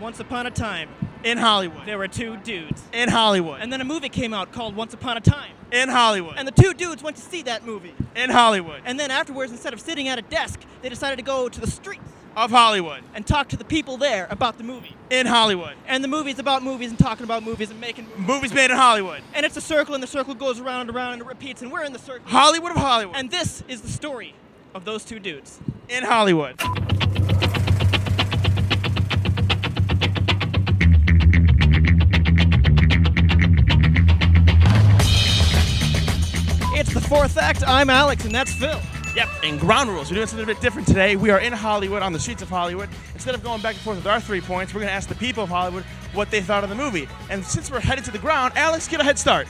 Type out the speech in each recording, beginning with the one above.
Once upon a time, In Hollywood. there were two dudes. In Hollywood. And then a movie came out called Once Upon a Time. In Hollywood. And the two dudes went to see that movie. In Hollywood. And then afterwards, instead of sitting at a desk, they decided to go to the streets Of Hollywood. and talk to the people there about the movie. In Hollywood. And the movie's about movies and talking about movies and making movies. Movies made in Hollywood. And it's a circle, and the circle goes around and around, and it repeats, and we're in the circle. Hollywood of Hollywood. And this is the story of those two dudes. In Hollywood. It's the fourth act. I'm Alex, and that's Phil. Yep, and ground rules. We're doing something a bit different today. We are in Hollywood, on the streets of Hollywood. Instead of going back and forth with our 3 points, we're going to ask the people of Hollywood what they thought of the movie. And since we're headed to the ground, Alex, get a head start.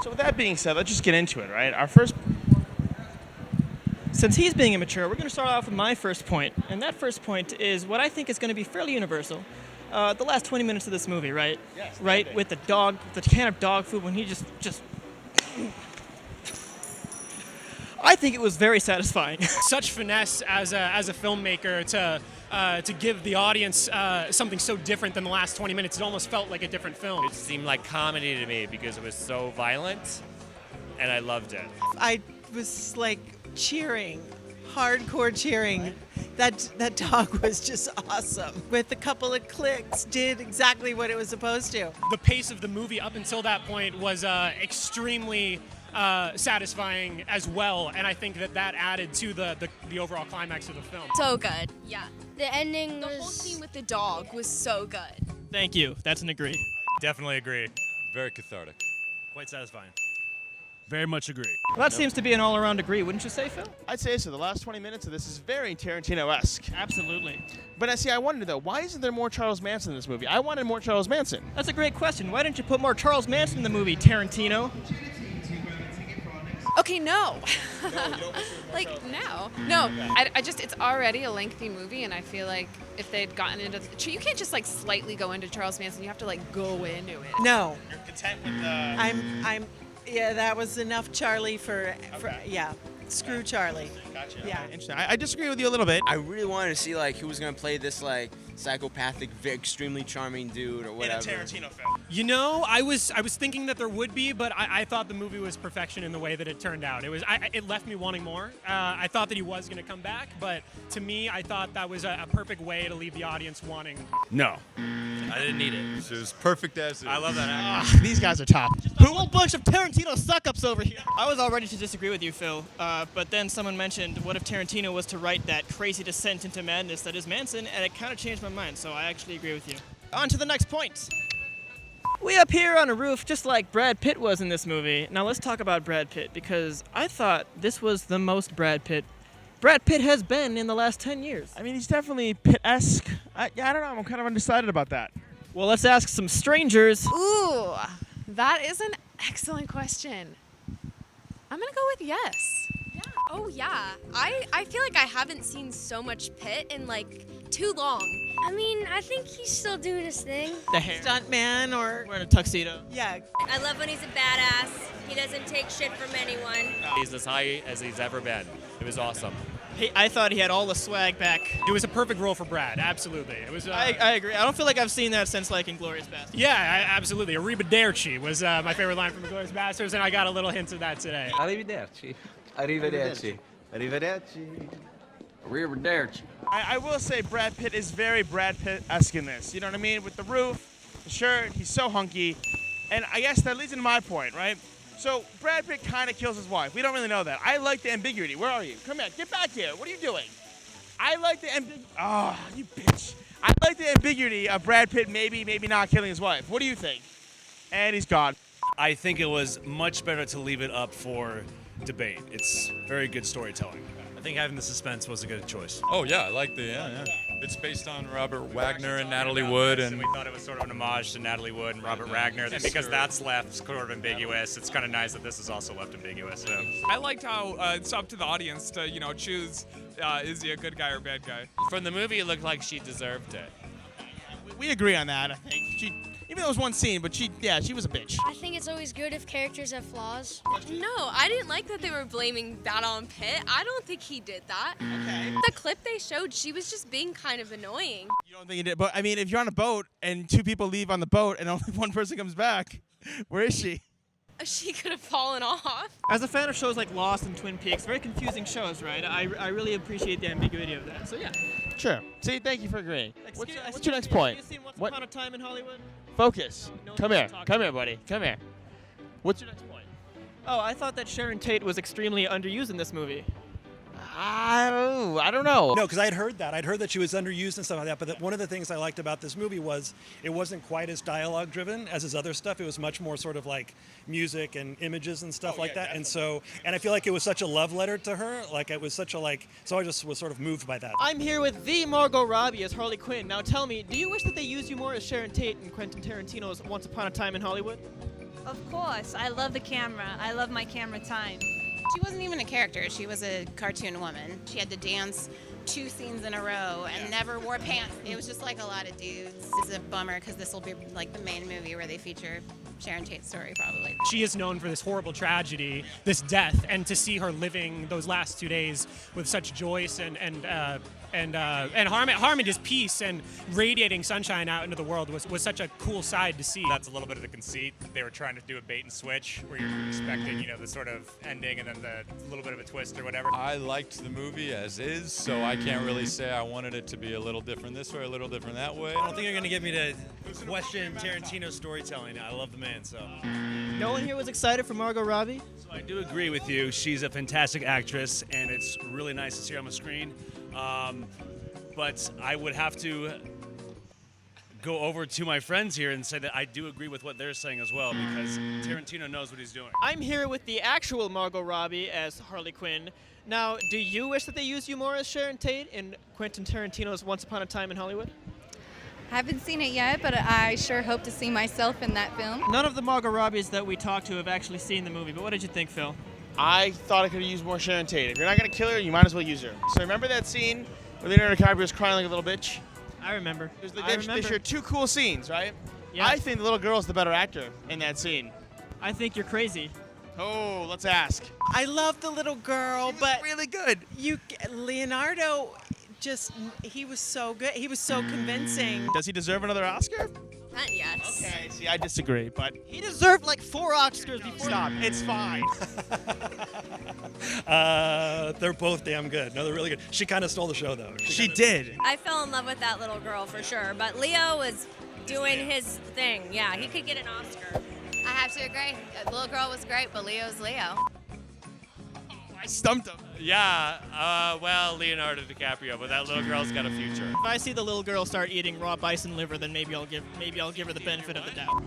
So with that being said, let's just get into it, right? Our first... Since he's being immature, we're going to start off with my first point. And that first point is what I think is going to be fairly universal. The last 20 minutes of this movie, right? Yes. Right, with the dog, the can of dog food when he just... I think it was very satisfying. Such finesse as a filmmaker to give the audience something so different than the last 20 minutes. It almost felt like a different film. It seemed like comedy to me because it was so violent, and I loved it. I was like cheering, hardcore cheering. That dog was just awesome. With a couple of clicks, did exactly what it was supposed to. The pace of the movie up until that point was extremely satisfying as well, and I think that added to the overall climax of the film. So good, yeah. The ending The whole scene with the dog was so good. Thank you. That's an agree. Definitely agree. Very cathartic. Quite satisfying. Very much agree. Well, that seems to be an all-around agree, wouldn't you say, Phil? I'd say so. The last 20 minutes of this is very Tarantino-esque. Absolutely. But I wondered, though, why isn't there more Charles Manson in this movie? I wanted more Charles Manson. That's a great question. Why didn't you put more Charles Manson in the movie, Tarantino? Okay, no. Like, no. No, I just, it's already a lengthy movie, and I feel like if they'd gotten into, you can't just like slightly go into Charles Manson, you have to like go into it. No, You're content with yeah, that was enough Charlie for yeah. Screw Charlie. Gotcha. Yeah. Okay, interesting. I disagree with you a little bit. I really wanted to see like who was gonna play this like psychopathic, extremely charming dude or whatever. In a Tarantino film. You know, I was thinking that there would be, but I thought the movie was perfection in the way that it turned out. It left me wanting more. I thought that he was going to come back, but to me, I thought that was a perfect way to leave the audience wanting. No. I didn't need it. It was perfect as is. I love that actor. These guys are top. A whole bunch of Tarantino suck-ups over here. I was all ready to disagree with you, Phil, but then someone mentioned, what if Tarantino was to write that crazy descent into madness that is Manson, and it kind of changed my mind, so I actually agree with you. On to the next point. We up here on a roof just like Brad Pitt was in this movie. Now let's talk about Brad Pitt, because I thought this was the most Brad Pitt has been in the last 10 years. I mean, he's definitely Pitt-esque. I don't know. I'm kind of undecided about that. Well, let's ask some strangers. Ooh, that is an excellent question. I'm gonna go with yes. Oh yeah, I feel like I haven't seen so much Pitt in like too long. I mean, I think he's still doing his thing. The hair. Stuntman or Wearing a tuxedo. yeah. I love when he's a badass. He doesn't take shit from anyone. He's as high as he's ever been. It was awesome. I thought he had all the swag back. It was a perfect role for Brad, absolutely. It was. I agree. I don't feel like I've seen that since like Inglourious Basterds. Yeah, absolutely. Arrivederci was my favorite line from Inglourious Basterds, and I got a little hint of that today. Arrivederci. Arrivederci. Arrivederci. Arrivederci. I will say Brad Pitt is very Brad Pitt-esque in this. You know what I mean? With the roof, the shirt, he's so hunky. And I guess that leads into my point, right? So Brad Pitt kind of kills his wife. We don't really know that. I like the ambiguity. Where are you? Come here. Get back here. What are you doing? I like the ambiguity. Oh, you bitch. I like the ambiguity of Brad Pitt maybe not killing his wife. What do you think? And he's gone. I think it was much better to leave it up for debate. It's very good storytelling. I think having the suspense was a good choice. Oh yeah, I like the yeah. It's based on Robert Wagner and Natalie Wood, and we thought it was sort of an homage to Natalie Wood and Robert Wagner. And because that's left sort of ambiguous, it's kind of nice that this is also left ambiguous. So. I liked how it's up to the audience to, choose is he a good guy or bad guy. From the movie, it looked like she deserved it. We agree on that, I think. Even though it was one scene, but she was a bitch. I think it's always good if characters have flaws. No, I didn't like that they were blaming that on Pitt. I don't think he did that. Okay. The clip they showed, she was just being kind of annoying. You don't think he did? But I mean, if you're on a boat and 2 people leave on the boat and only one person comes back, where is she? She could have fallen off. As a fan of shows like Lost and Twin Peaks, very confusing shows, right? I really appreciate the ambiguity of that. So yeah. Sure. See, thank you for agreeing. Excuse What's your next me, point? Have you seen Once What? Upon a Time in Hollywood? Focus. No Come need here. to talk Come about here, buddy. Come here. What's your next point? Oh, I thought that Sharon Tate was extremely underused in this movie. I don't know. No, because I'd heard that. I'd heard that she was underused and stuff like that. But one of the things I liked about this movie was it wasn't quite as dialogue driven as his other stuff. It was much more sort of like music and images and stuff like that. Definitely. And I feel like it was such a love letter to her. Like it was such a so I just was sort of moved by that. I'm here with the Margot Robbie as Harley Quinn. Now tell me, do you wish that they used you more as Sharon Tate in Quentin Tarantino's Once Upon a Time in Hollywood? Of course. I love the camera. I love my camera time. She wasn't even a character. She was a cartoon woman. She had to dance 2 scenes in a row and never wore pants. It was just like a lot of dudes. It's a bummer because this will be like the main movie where they feature Sharon Tate's story probably. She is known for this horrible tragedy, this death, and to see her living those last 2 days with such joy and harmony, just peace and radiating sunshine out into the world was such a cool side to see. That's a little bit of the conceit. They were trying to do a bait and switch where you're expecting, the sort of ending and then the little bit of a twist or whatever. I liked the movie as is, so I can't really say I wanted it to be a little different this way, a little different that way. I don't think you're going to get me to question Tarantino's storytelling. I love the man, so. No one here was excited for Margot Robbie? So I do agree with you. She's a fantastic actress, and it's really nice to see her on the screen. But I would have to go over to my friends here and say that I do agree with what they're saying as well, because Tarantino knows what he's doing. I'm here with the actual Margot Robbie as Harley Quinn. Now, do you wish that they used you more as Sharon Tate in Quentin Tarantino's Once Upon a Time in Hollywood? Haven't seen it yet, but I sure hope to see myself in that film. None of the Margot Robbies that we talked to have actually seen the movie, but what did you think, Phil? I thought I could have used more Sharon Tate. If you're not going to kill her, you might as well use her. So remember that scene where Leonardo DiCaprio was crying like a little bitch? I remember. They share 2 cool scenes, right? Yeah. I think the little girl's the better actor in that scene. I think you're crazy. Oh, let's ask. I love the little girl, but really good. Leonardo he was so good. He was so convincing. Does he deserve another Oscar? Yes. Okay, see, I disagree, but He deserved like 4 Oscars before. stop. It's fine. They're both damn good. No, they're really good. She kind of stole the show, though. She did. I fell in love with that little girl for sure, but Leo was doing his thing. Yeah, he could get an Oscar. I have to agree. The little girl was great, but Leo's Leo. I stumped him. Yeah, well, Leonardo DiCaprio, but that little girl's got a future. If I see the little girl start eating raw bison liver, then maybe I'll give her the benefit of the doubt.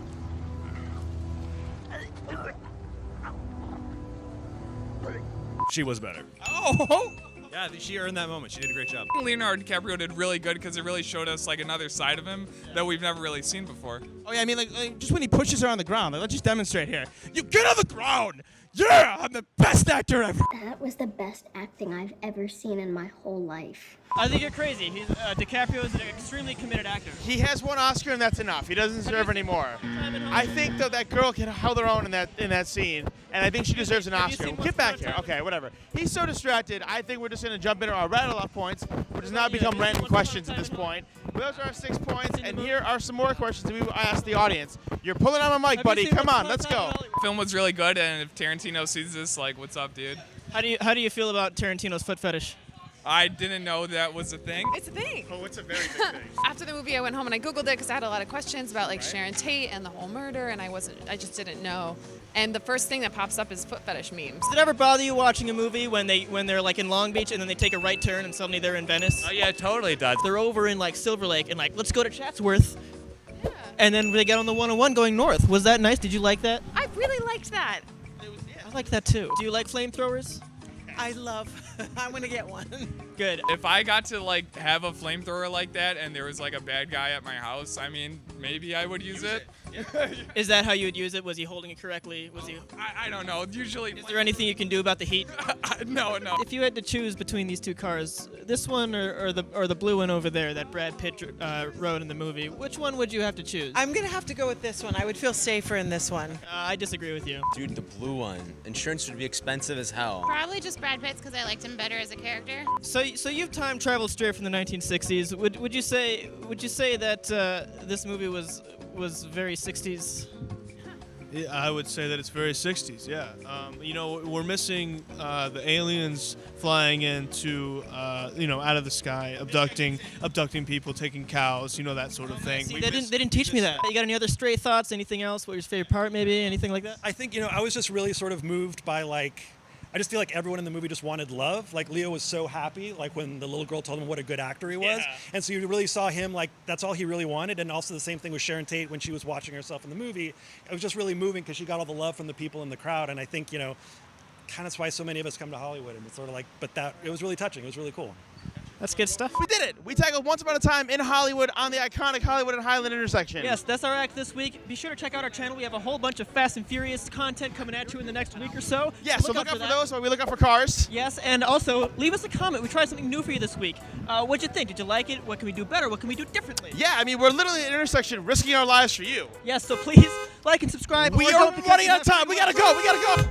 She was better. Oh! Yeah, she earned that moment. She did a great job. Leonardo DiCaprio did really good because it really showed us like another side of him that we've never really seen before. Oh, yeah, I mean, like just when he pushes her on the ground. Like, let's just demonstrate here. You get on the ground! Yeah, I'm the best actor ever! That was the best acting I've ever seen in my whole life. I think you're crazy. DiCaprio is an extremely committed actor. He has 1 Oscar and that's enough. He doesn't deserve any more. I think though that girl held her own in that scene, and I think she deserves an Oscar. Get back here. Okay, whatever. He's so distracted. I think we're just gonna jump into our rattle off points, which has now become random questions at this point. Those are our 6 points, and here are some more questions that we asked the audience. You're pulling on my mic, buddy. Come on, let's go. The film was really good, and if Tarantino sees this, like, what's up, dude? How do you feel about Tarantino's foot fetish? I didn't know that was a thing. It's a thing. Oh, it's a very big thing. After the movie, I went home and I Googled it because I had a lot of questions about like Sharon Tate and the whole murder, and I just didn't know. And the first thing that pops up is foot fetish memes. Does it ever bother you watching a movie when they're like in Long Beach and then they take a right turn and suddenly they're in Venice? Oh yeah, totally it does. They're over in like Silver Lake and like, let's go to Chatsworth. Yeah. And then they get on the 101 going north. Was that nice? Did you like that? I really liked that. I like that too. Do you like flamethrowers? I love I'm gonna get one. Good. If I got to like have a flamethrower like that and there was like a bad guy at my house, I mean, maybe I would use it. Is that how you would use it? Was he holding it correctly? Was he? I don't know. Usually. Is there anything you can do about the heat? No. If you had to choose between these two cars, this one or the blue one over there that Brad Pitt rode in the movie, which one would you have to choose? I'm gonna have to go with this one. I would feel safer in this one. I disagree with you. Dude, the blue one. Insurance would be expensive as hell. Probably just Brad Pitt's because I liked him better as a character. So you've time traveled straight from the 1960s. Would you say that this movie was very 60s? Yeah, I would say that it's very 60s. Yeah, we're missing the aliens flying into out of the sky, abducting people, taking cows, that sort of thing. See, they didn't teach me that. You got any other stray thoughts? Anything else? What was your favorite part? Maybe anything like that? I think I was just really sort of moved by I just feel like everyone in the movie just wanted love. Like Leo was so happy, like when the little girl told him what a good actor he was. Yeah. And so you really saw him like that's all he really wanted. And also the same thing with Sharon Tate when she was watching herself in the movie. It was just really moving because she got all the love from the people in the crowd. And I think, kind of that's why so many of us come to Hollywood. And it's sort of like, it was really touching. It was really cool. That's good stuff. We did it. We tackled Once Upon a Time in Hollywood on the iconic Hollywood and Highland intersection. Yes, that's our act this week. Be sure to check out our channel. We have a whole bunch of Fast and Furious content coming at you in the next week or so. Yeah, so look out for those while we look out for cars. Yes, and also leave us a comment. We tried something new for you this week. What'd you think? Did you like it? What can we do better? What can we do differently? Yeah, I mean, we're literally at an intersection risking our lives for you. Yes, so please like and subscribe. We are running out of time. We gotta go.